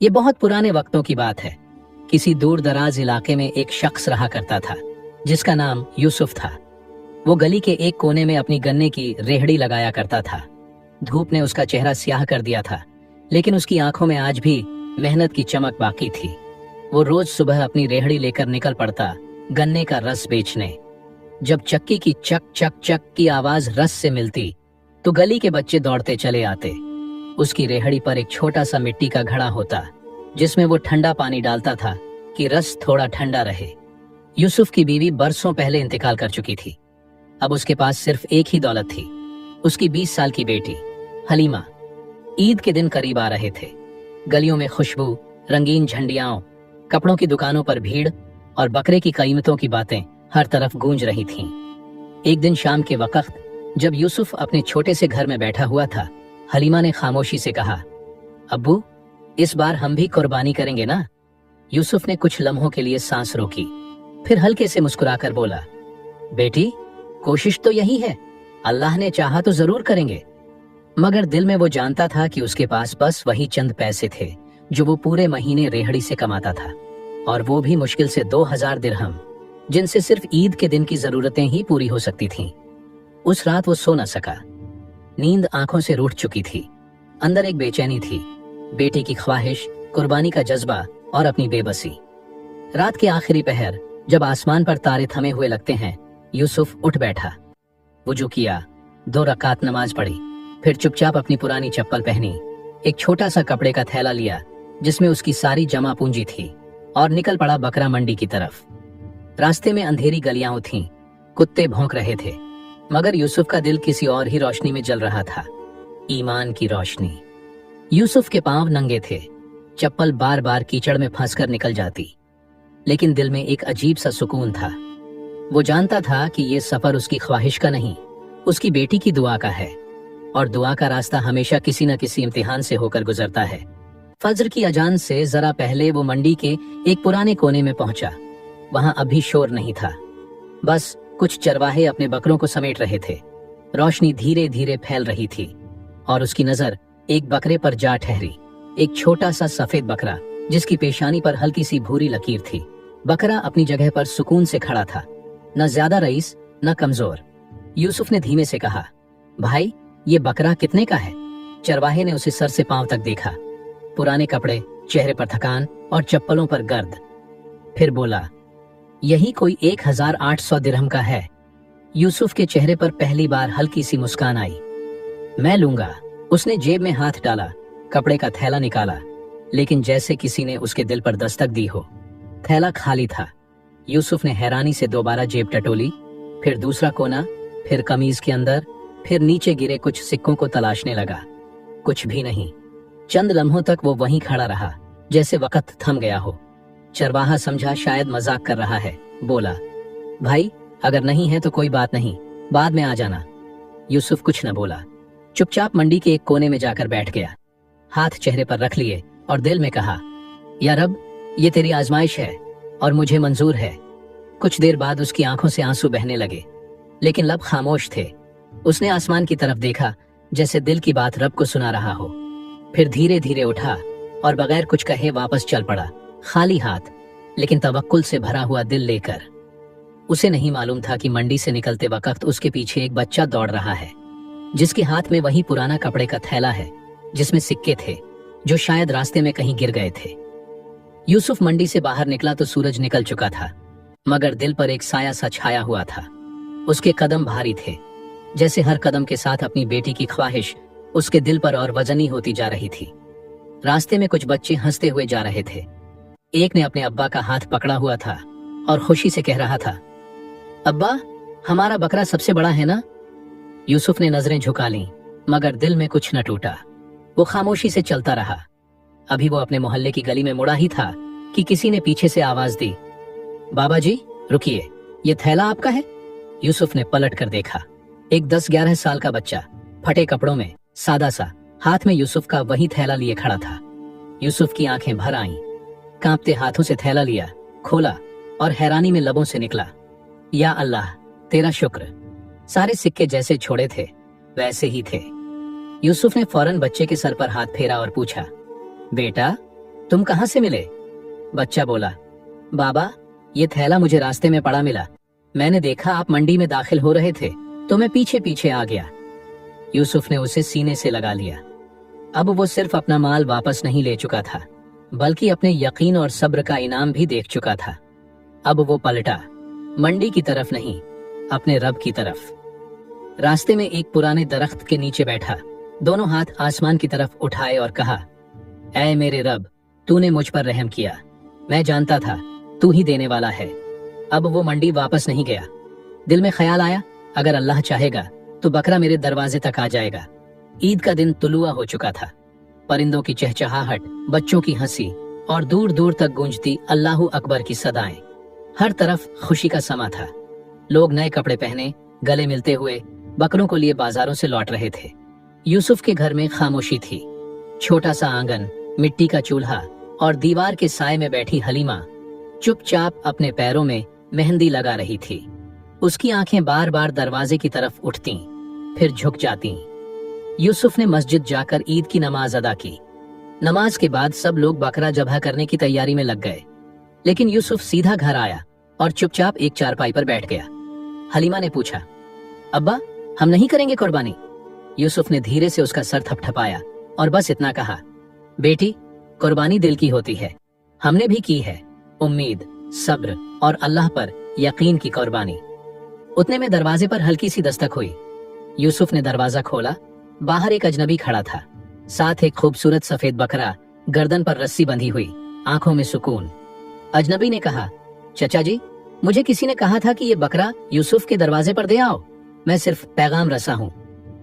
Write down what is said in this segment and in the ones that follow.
ये बहुत पुराने वक्तों की बात है। किसी दूर दराज इलाके में एक शख्स रहा करता था जिसका नाम यूसुफ था। वो गली के एक कोने में अपनी गन्ने की रेहड़ी लगाया करता था। धूप ने उसका चेहरा स्याह कर दिया था, लेकिन उसकी आंखों में आज भी मेहनत की चमक बाकी थी। वो रोज सुबह अपनी रेहड़ी लेकर निकल पड़ता गन्ने का रस बेचने। जब चक्की की चक चक चक की आवाज रस से मिलती तो गली के बच्चे दौड़ते चले आते। उसकी रेहड़ी पर एक छोटा सा मिट्टी का घड़ा होता जिसमें वो ठंडा पानी डालता था कि रस थोड़ा ठंडा रहे। यूसुफ की बीवी बरसों पहले इंतकाल कर चुकी थी। अब उसके पास सिर्फ एक ही दौलत थी, उसकी 20 साल की बेटी हलीमा। ईद के दिन करीब आ रहे थे। गलियों में खुशबू, रंगीन झंडियाओं, कपड़ों की दुकानों पर भीड़ और बकरे की कीमतों की बातें हर तरफ गूंज रही थीं। एक दिन शाम के वक्त जब यूसुफ अपने छोटे से घर में बैठा हुआ था, हलीमा ने खामोशी से कहा, अब्बू, इस बार हम भी कुर्बानी करेंगे ना? यूसुफ ने कुछ लम्हों के लिए सांस रोकी, फिर हल्के से मुस्कुराकर बोला, बेटी, कोशिश तो यही है, अल्लाह ने चाहा तो जरूर करेंगे। मगर दिल में वो जानता था कि उसके पास बस वही चंद पैसे थे जो वो पूरे महीने रेहड़ी से कमाता था, और वो भी मुश्किल से 2000 दिरहम, जिनसे सिर्फ ईद के दिन की जरूरतें ही पूरी हो सकती थीं। उस रात वो सो न सका। नींद आंखों से रूठ चुकी थी। अंदर एक बेचैनी थी, बेटे की ख्वाहिश, कुर्बानी का जज्बा और अपनी बेबसी। रात के आखिरी पहर जब आसमान पर तारे थमे हुए लगते हैं, यूसुफ उठ बैठा। वुजू किया, 2 रकात नमाज पढ़ी, फिर चुपचाप अपनी पुरानी चप्पल पहनी, एक छोटा सा कपड़े का थैला लिया जिसमें उसकी सारी जमा पूंजी थी, और निकल पड़ा बकरा मंडी की तरफ। रास्ते में अंधेरी गलियां थीं, कुत्ते भौंक रहे थे, मगर यूसुफ का दिल किसी और ही रोशनी में जल रहा था, ईमान की रोशनी। यूसुफ के पांव नंगे थे, चप्पल बार बार कीचड़ में फंसकर निकल जाती, लेकिन दिल में एक अजीब सा सुकून था। वो जानता था कि ये सफर उसकी ख्वाहिश का नहीं, उसकी बेटी की दुआ का है, और दुआ का रास्ता हमेशा किसी न किसी इम्तिहान से होकर गुजरता है। फज्र की अजान से जरा पहले वो मंडी के एक पुराने कोने में पहुंचा। वहां अभी शोर नहीं था, बस कुछ चरवाहे अपने बकरों को समेट रहे थे। रोशनी धीरे धीरे फैल रही थी और उसकी नजर एक बकरे पर जा ठहरी, एक छोटा सा सफेद बकरा जिसकी पेशानी पर हल्की सी भूरी लकीर थी। बकरा अपनी जगह पर सुकून से खड़ा था, न ज्यादा रईस न कमजोर। यूसुफ ने धीमे से कहा, भाई, ये बकरा कितने का है? चरवाहे ने उसे सर से पांव तक देखा, पुराने कपड़े, चेहरे पर थकान और चप्पलों पर गर्द। फिर बोला, यही कोई 1800 दिरहम का है। यूसुफ के चेहरे पर पहली बार हल्की सी मुस्कान आई। मैं लूंगा। उसने जेब में हाथ डाला, कपड़े का थैला निकाला, लेकिन जैसे किसी ने उसके दिल पर दस्तक दी हो। थैला खाली था। यूसुफ ने हैरानी से दोबारा जेब टटोली, फिर दूसरा कोना, फिर कमीज के अंदर, फिर नीचे गिरे कुछ सिक्कों को तलाशने लगा। कुछ भी नहीं। चंद लम्हों तक वो वहीं खड़ा रहा, जैसे वक्त थम गया हो। चरवाहा समझा शायद मजाक कर रहा है, बोला, भाई, अगर नहीं है तो कोई बात नहीं, बाद में आ जाना। यूसुफ कुछ न बोला, चुपचाप मंडी के एक कोने में जाकर बैठ गया, हाथ चेहरे पर रख लिए और दिल में कहा, या रब, ये तेरी आजमाइश है और मुझे मंजूर है। कुछ देर बाद उसकी आंखों से आंसू बहने लगे, लेकिन लब खामोश थे। उसने आसमान की तरफ देखा, जैसे दिल की बात रब को सुना रहा हो। फिर धीरे धीरे उठा और बगैर कुछ कहे वापस चल पड़ा, खाली हाथ, लेकिन तवक्कुल से भरा हुआ दिल लेकर। उसे नहीं मालूम था कि मंडी से निकलते वक्त उसके पीछे एक बच्चा दौड़ रहा है, जिसके हाथ में वही पुराना कपड़े का थैला है जिसमें सिक्के थे जो शायद रास्ते में कहीं गिर गए थे। यूसुफ मंडी से बाहर निकला तो सूरज निकल चुका था, मगर दिल पर एक साया सा छाया हुआ था। उसके कदम भारी थे, जैसे हर कदम के साथ अपनी बेटी की ख्वाहिश उसके दिल पर और वजनी होती जा रही थी। रास्ते में कुछ बच्चे हंसते हुए जा रहे थे। एक ने अपने अब्बा का हाथ पकड़ा हुआ था और खुशी से कह रहा था, अब्बा, हमारा बकरा सबसे बड़ा है ना? यूसुफ ने नजरें झुका लीं, मगर दिल में कुछ न टूटा। वो खामोशी से चलता रहा। अभी वो अपने मोहल्ले की गली में मुड़ा ही था कि किसी ने पीछे से आवाज दी, बाबा जी, रुकिए, ये थैला आपका है? यूसुफ ने पलट कर देखा। एक 10-11 साल का बच्चा, फटे कपड़ों में, सादा सा, हाथ में यूसुफ का वही थैला लिए खड़ा था। यूसुफ की आंखें भर आईं। कांपते हाथों से थैला लिया, खोला और हैरानी में लबों से निकला, या अल्लाह, तेरा शुक्र। सारे सिक्के जैसे छोड़े थे वैसे ही थे। यूसुफ ने फौरन बच्चे के सर पर हाथ फेरा और पूछा, बेटा, तुम कहाँ से मिले? बच्चा बोला, बाबा ये थैला मुझे रास्ते में पड़ा मिला। मैंने देखा आप मंडी में दाखिल हो रहे थे तो मैं पीछे पीछे आ गया। यूसुफ ने उसे सीने से लगा लिया। अब वो सिर्फ अपना माल वापस नहीं ले चुका था, बल्कि अपने यकीन और सब्र का इनाम भी देख चुका था। अब वो पलटा, मंडी की तरफ नहीं, अपने रब की तरफ। रास्ते में एक पुराने दरख्त के नीचे बैठा, दोनों हाथ आसमान की तरफ उठाए और कहा, ऐ मेरे रब, तूने मुझ पर रहम किया। मैं जानता था तू ही देने वाला है। अब वो मंडी वापस नहीं गया। दिल में ख्याल आया, अगर अल्लाह चाहेगा तो बकरा मेरे दरवाजे तक आ जाएगा। ईद का दिन तुलुआ हो चुका था। परिंदों की चहचहाहट, बच्चों की हंसी और दूर दूर तक गूंजती अल्लाहू अकबर की सदाएं। हर तरफ खुशी का समा था। लोग नए कपड़े पहने, गले मिलते हुए बकरों को लिए बाजारों से लौट रहे थे। यूसुफ के घर में खामोशी थी। छोटा सा आंगन, मिट्टी का चूल्हा और दीवार के साए में बैठी हलीमा चुपचाप अपने पैरों में मेहंदी लगा रही थी। उसकी आंखें बार बार दरवाजे की तरफ उठती, फिर झुक जाती। यूसुफ ने मस्जिद जाकर ईद की नमाज अदा की। नमाज के बाद सब लोग बकरा ज़ब्ह करने की तैयारी में लग गए, लेकिन यूसुफ सीधा घर आया और चुपचाप एक चारपाई पर बैठ गया। हलीमा ने पूछा, अब्बा हम नहीं करेंगे कुर्बानी? यूसुफ ने धीरे से उसका सर थपथपाया और बस इतना कहा, बेटी कुर्बानी दिल की होती है, हमने भी की है। उम्मीद, सब्र और अल्लाह पर यकीन की कुर्बानी। उतने में दरवाजे पर हल्की सी दस्तक हुई। यूसुफ ने दरवाजा खोला। बाहर एक अजनबी खड़ा था, साथ एक खूबसूरत सफेद बकरा, गर्दन पर रस्सी बंधी हुई, आंखों में सुकून। अजनबी ने कहा, चचा जी, मुझे किसी ने कहा था कि ये बकरा यूसुफ के दरवाजे पर दे आओ। मैं सिर्फ पैगाम रसा हूँ।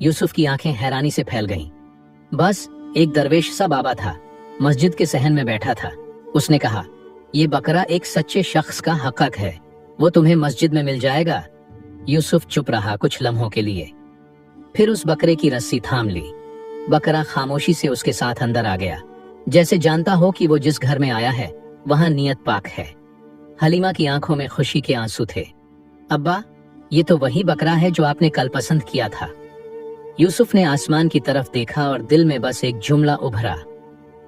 यूसुफ की आंखें हैरानी से फैल गईं। बस एक दरवेश सा बाबा था, मस्जिद के सहन में बैठा था। उसने कहा, ये बकरा एक सच्चे शख्स का हक़ है, वो तुम्हें मस्जिद में मिल जाएगा। यूसुफ चुप रहा कुछ लम्हों के लिए, फिर उस बकरे की रस्सी थाम ली। बकरा खामोशी से उसके साथ अंदर आ गया, जैसे जानता हो कि वो जिस घर में आया है वहां नियत पाक है। हलीमा की आंखों में खुशी के आंसू थे। अब्बा ये तो वही बकरा है जो आपने कल पसंद किया था। यूसुफ ने आसमान की तरफ देखा और दिल में बस एक जुमला उभरा,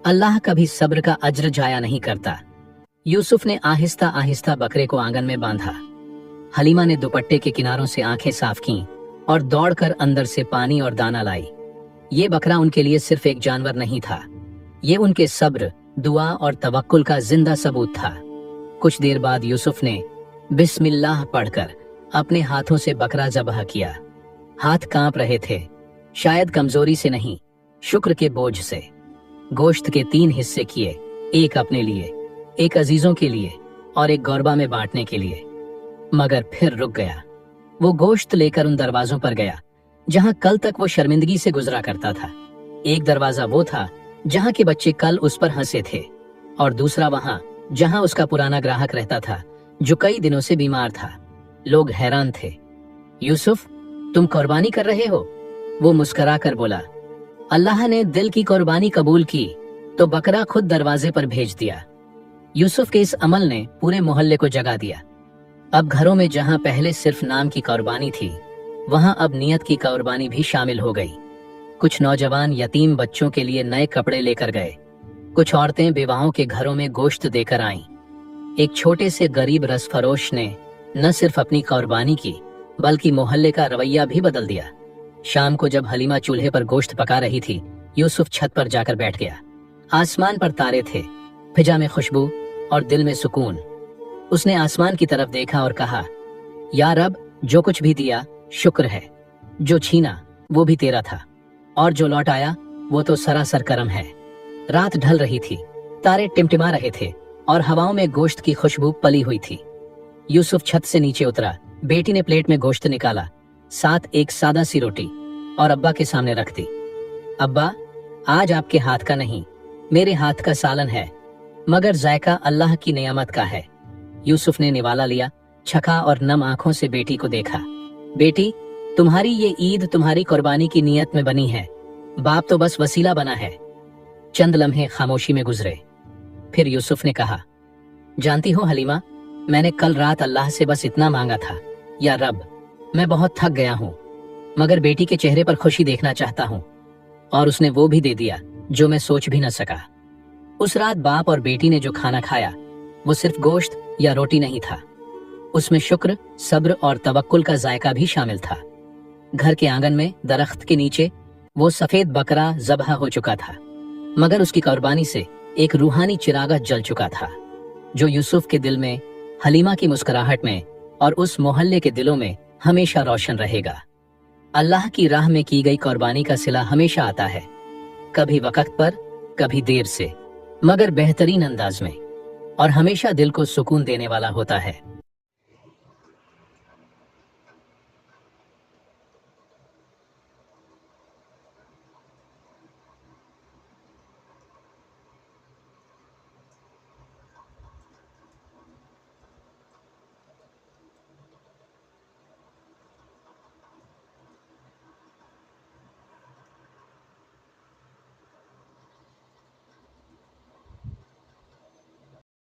अल्लाह कभी सब्र का अज्र जाया नहीं करता। यूसुफ ने आहिस्ता आहिस्ता बकरे को आंगन में बांधा। हलीमा ने दुपट्टे के किनारों से आंखें साफ कीं और दौड़कर अंदर से पानी और दाना लाई। ये बकरा उनके लिए सिर्फ एक जानवर नहीं था, ये उनके सब्र, दुआ और तवक्कुल का जिंदा सबूत था। कुछ देर बाद यूसुफ ने बिस्मिल्लाह पढ़कर अपने हाथों से बकरा ज़ब्ह किया। हाथ कांप रहे थे, शायद कमजोरी से नहीं, शुक्र के बोझ से। गोश्त के 3 हिस्से किए, एक अपने लिए, एक अजीजों के लिए और एक गौरबा में बांटने के लिए। मगर फिर रुक गया। वो गोश्त लेकर उन दरवाजों पर गया जहां कल तक वो शर्मिंदगी से गुजरा करता था। एक दरवाजा वो था जहां के बच्चे कल उस पर हंसे थे, और दूसरा वहां जहां उसका पुराना ग्राहक रहता था जो कई दिनों से बीमार था। लोग हैरान थे। यूसुफ, तुम कुर्बानी कर रहे हो? वो मुस्कुरा कर बोला, अल्लाह ने दिल की कुर्बानी कबूल की तो बकरा खुद दरवाजे पर भेज दिया। यूसुफ के इस अमल ने पूरे मोहल्ले को जगा दिया। अब घरों में जहां पहले सिर्फ नाम की कुर्बानी थी, वहां अब नियत की कुर्बानी भी शामिल हो गई। कुछ नौजवान यतीम बच्चों के लिए नए कपड़े लेकर गए, कुछ औरतें विवाहों के घरों में गोश्त देकर आईं। एक छोटे से गरीब रसफरोश ने न सिर्फ अपनी कुर्बानी की, बल्कि मोहल्ले का रवैया भी बदल दिया। शाम को जब हलीमा चूल्हे पर गोश्त पका रही थी, यूसुफ छत पर जाकर बैठ गया। आसमान पर तारे थे, फिजा में खुशबू और दिल में सुकून। उसने आसमान की तरफ देखा और कहा, या रब, जो कुछ भी दिया शुक्र है, जो छीना वो भी तेरा था, और जो लौट आया वो तो सरासर करम है। रात ढल रही थी, तारे टिमटिमा रहे थे और हवाओं में गोश्त की खुशबू पली हुई थी। यूसुफ छत से नीचे उतरा। बेटी ने प्लेट में गोश्त निकाला, साथ एक सादा सी रोटी, और अब्बा के सामने रख दी। अब्बा, आज आपके हाथ का नहीं, मेरे हाथ का सालन है, मगर जायका अल्लाह की नियामत का है। यूसुफ ने निवाला लिया, छका और नम आंखों से बेटी को देखा। बेटी, तुम्हारी ये ईद तुम्हारी कुर्बानी की नियत में बनी है, बाप तो बस वसीला बना है। चंद लम्हे खामोशी में गुजरे, फिर यूसुफ ने कहा, जानती हो हलीमा, मैंने कल रात अल्लाह से बस इतना मांगा था, या रब, मैं बहुत थक गया हूँ, मगर बेटी के चेहरे पर खुशी देखना चाहता हूँ, और उसने वो भी दे दिया जो मैं सोच भी न सका। उस रात बाप और बेटी ने जो खाना खाया वो सिर्फ गोश्त या रोटी नहीं था, उसमें शुक्र, सब्र और तवक्कुल का जायका भी शामिल था। घर के आंगन में दरख्त के नीचे वो सफेद बकरा ज़बह हो चुका था, मगर उसकी कुर्बानी से एक रूहानी चिरागा जल चुका था, जो यूसुफ के दिल में, हलीमा की मुस्कुराहट में और उस मोहल्ले के दिलों में हमेशा रोशन रहेगा। अल्लाह की राह में की गई कुर्बानी का सिला हमेशा आता है, कभी वक्त पर, कभी देर से, मगर बेहतरीन अंदाज में, और हमेशा दिल को सुकून देने वाला होता है।